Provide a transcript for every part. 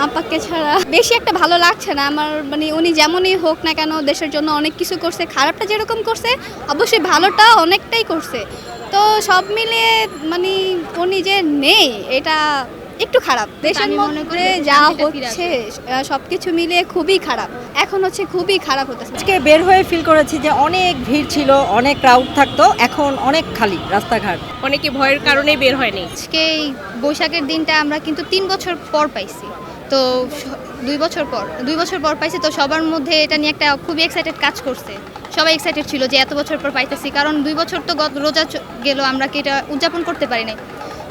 আপাকে ছাড়া বেশি একটা ভালো লাগছে না আমার, মানে উনি যেমনই হোক না কেন দেশের জন্য অনেক কিছু করছে, খারাপটা যেরকম করছে অবশ্যই ভালোটা অনেকটাই করছে। তো সব মিলিয়ে মানে উনি যে নেই এটা একটু খারাপ। দেশের মধ্যে যা হচ্ছে সবকিছু মিলিয়ে খুবই খারাপ, এখন হচ্ছে খুবই খারাপ হতেছে। আজকে বের হয়ে ফিল করেছি যে অনেক ভিড় ছিল, অনেক ক্রাউড থাকতো, এখন অনেক খালি রাস্তাঘাট। অনেকে ভয়ের কারণে বের হয়নি। আজকে এই বৈশাখের দিনটা আমরা কিন্তু 3 বছর পর পাইছি, তো 2 বছর পর পাইছি, তো সবার মধ্যে এটা নিয়ে একটা খুবই এক্সাইটেড কাজ করছে। সবাই এক্সাইটেড ছিল যে এত বছর পর পাইতেছি, কারণ 2 বছর তো রোজা গেল, আমরা কি এটা উদযাপন করতে পারি নাই।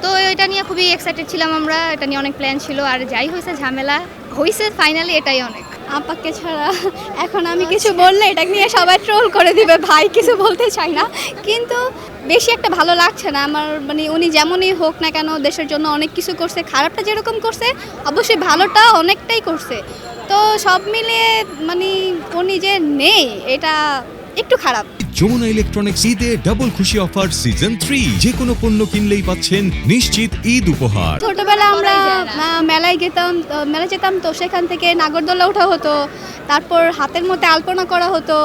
তো এটা নিয়ে খুবই এক্সাইটেড ছিলাম আমরা, এটা নিয়ে অনেক প্ল্যান ছিল, আর যাই হয়েছে ঝামেলা হয়েছে ফাইনালি, এটাই অনেক। আপাকে ছাড়া এখন আমি কিছু বললে এটা নিয়ে সবাই ট্রোল করে দিবে, ভাই কিছু বলতে চাই না, কিন্তু বেশি একটা ভালো লাগছে না আমার, মানে উনি যেমনই হোক না কেন দেশের জন্য অনেক কিছু করছে, খারাপটা যেরকম করছে অবশ্যই ভালোটা অনেকটাই করছে। তো সব মিলিয়ে মানে উনি যে নেই এটা একটু খারাপ। যমুনা ইলেকট্রনিক্স ঈদে ডাবল খুশি অফার সিজন 3, যে কোনো পণ্য কিনলেই পাচ্ছেন নিশ্চিত ঈদ উপহার। ছোটবেলা আমরা মেলায় যেতাম, তো সেখান থেকে নাগরদোলা ওঠা হতো, তারপর হাতের মধ্যে আলপনা করা হতো,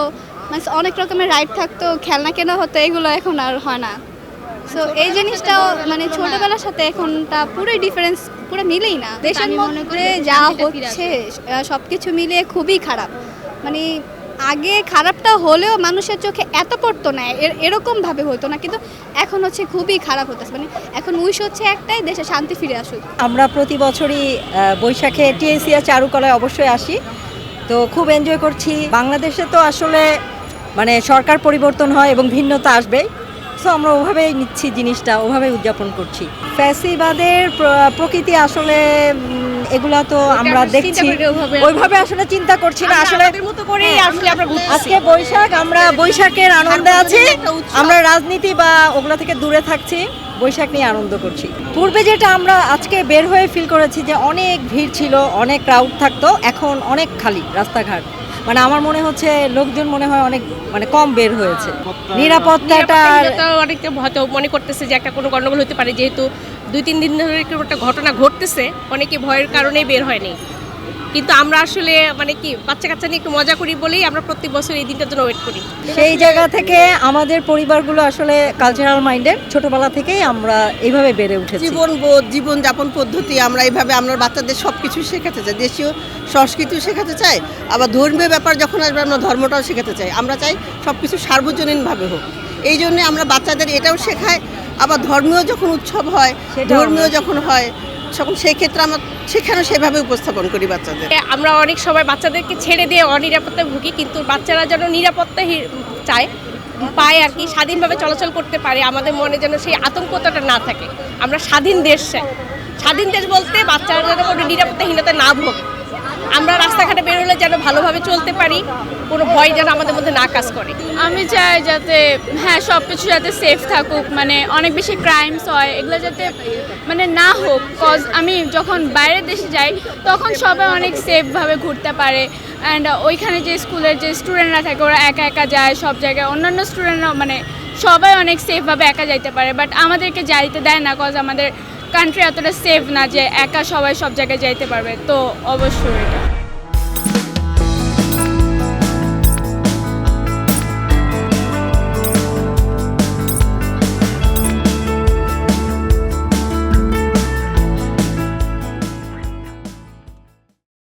মানে অনেক রকমের রাইড থাকতো, খেলনা কেনা হতো, এগুলো এখন আর হয় না। সো এই জিনিসটাও মানে ছোটবেলার সাথে এখনটা পুরোই ডিফারেন্স, পুরো মিলেই না। দেশের মধ্যে যা হচ্ছে সবকিছু মিলিয়ে খুবই খারাপ, মানে আগে খারাপটা হলেও মানুষের চোখে এত পড়তো না, এরকম ভাবে হতো না, কিন্তু এখন হচ্ছে খুবই খারাপ হতেছে। মানে এখন উইশ হচ্ছে একটাই, দেশে শান্তি ফিরে আসুক। আমরা প্রতি বছরই বৈশাখে টিএসিয়া চারুকলায় অবশ্যই আসি, তো খুব এনজয় করছি। বাংলাদেশে তো আসলে মানে সরকার পরিবর্তন হয় এবং ভিন্নতা আসবে, সো আমরা ওভাবেই নিচ্ছি জিনিসটা, ওভাবেই উদযাপন করছি। ফ্যাসিবাদের প্রকৃতি আসলে এগুলা তো আমরা দেখছি, ওইভাবে আসলে চিন্তা করছি না আসলে। আজকে বৈশাখ, আমরা বৈশাখের আনন্দে আছি, আমরা রাজনীতি বা ওগুলা থেকে দূরে থাকছি, বৈশাখ নিয়ে আনন্দ করছি। পূর্বে যেটা আমরা আজকে বের হয়ে ফিল করেছি যে অনেক ভিড় ছিল, অনেক ক্রাউড থাকতো, এখন অনেক খালি রাস্তাঘাট। মানে আমার মনে হচ্ছে লোকজন মনে হয় অনেক মানে কম বের হয়েছে। নিরাপত্তাটা অনেকে হয়তো মনে করতেছে যে একটা কোনো গন্ডগোল হতে পারে, যেহেতু 2-3 দিন ধরে একটা ঘটনা ঘটতেছে, অনেকে ভয়ের কারণে বের হয়নি। কিন্তু আমরা আসলে মানে কি বাচ্চা কাচ্চা নিয়ে একটু মজা করি বলেই আমরা প্রত্যেক বছর এই দিনটার জন্য ওয়েট করি। সেই জায়গা থেকে আমাদের পরিবারগুলো আসলে কালচারাল মাইন্ডেড, ছোটবেলা থেকেই আমরা এইভাবে বেড়ে উঠেছি। জীবনবোধ, জীবনযাপন পদ্ধতি আমরা এইভাবে আমরা বাচ্চাদের সব কিছু শেখাতে চাই, দেশীয় সংস্কৃতিও শেখাতে চাই, আবার ধর্মীয় ব্যাপার যখন আসবে আমরা ধর্মটাও শেখাতে চাই। আমরা চাই সব কিছু সার্বজনীনভাবে হোক, এই জন্যে আমরা বাচ্চাদের এটাও শেখাই। আবার ধর্মীয় যখন উৎসব হয়, ধর্মীয় যখন হয়, তখন সেই ক্ষেত্রে আমরা সেখানে সেভাবে উপস্থাপন করি বাচ্চাদের। আমরা অনেক সময় বাচ্চাদেরকে ছেড়ে দিয়ে অনিরাপত্তায় ভুগি, কিন্তু বাচ্চারা যেন নিরাপত্তা চায় পায় আর কি, স্বাধীনভাবে চলাচল করতে পারে, আমাদের মনে যেন সেই আতঙ্কতাটা না থাকে। আমরা স্বাধীন দেশ চাই, স্বাধীন দেশ বলতে বাচ্চারা যেন কোনো নিরাপত্তাহীনতা না ভোগে, আমরা রাস্তাঘাটে বের হলে যেন ভালোভাবে চলতে পারি, কোনো ভয় যেন আমাদের মধ্যে না কাজ করে। আমি চাই যাতে সব কিছু যাতে সেফ থাকুক, মানে অনেক বেশি ক্রাইমস হয় এগুলো যাতে মানে না হোক। কজ আমি যখন বাইরের দেশে যাই তখন সবাই অনেক সেফভাবে ঘুরতে পারে, অ্যান্ড ওইখানে যে স্কুলের যে স্টুডেন্টরা থাকে ওরা একা একা যায় সব জায়গায়, অন্যান্য স্টুডেন্টরা মানে সবাই অনেক সেফভাবে একা যাইতে পারে, বাট আমাদেরকে যাইতে দেয় না, কজ আমাদের কান্ট্রি এতটা সেফ না যে একা সবাই সব জায়গায় যাইতে পারবে। তো অবশ্যই এটা